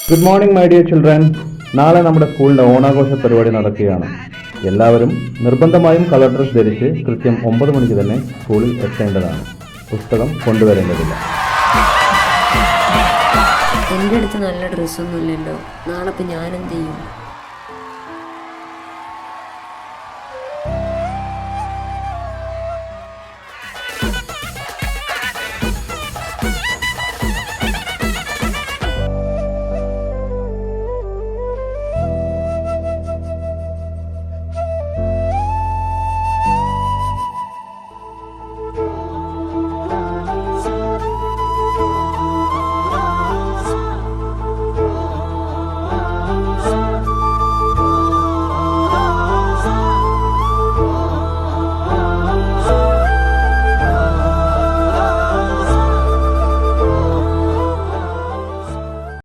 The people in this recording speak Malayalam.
Good morning my dear children. നാളെ നമ്മുടെ സ്കൂളിന്റെ ഓണാഘോഷ പരിപാടി നടക്കുകയാണ്. എല്ലാവരും നിർബന്ധമായും കളർ ഡ്രസ് ധരിച്ച് കൃത്യം 9 മണിക്ക് തന്നെ സ്കൂളിൽ എത്തേണ്ടതാണ്. പുസ്തകം കൊണ്ടുവരേണ്ടതില്ല. എൻ്റെ അടുത്ത് നല്ല ഡ്രസ്സൊന്നുമില്ലല്ലോ. നാളെ ഇപ്പം ഞാനെന്ത് ചെയ്യും?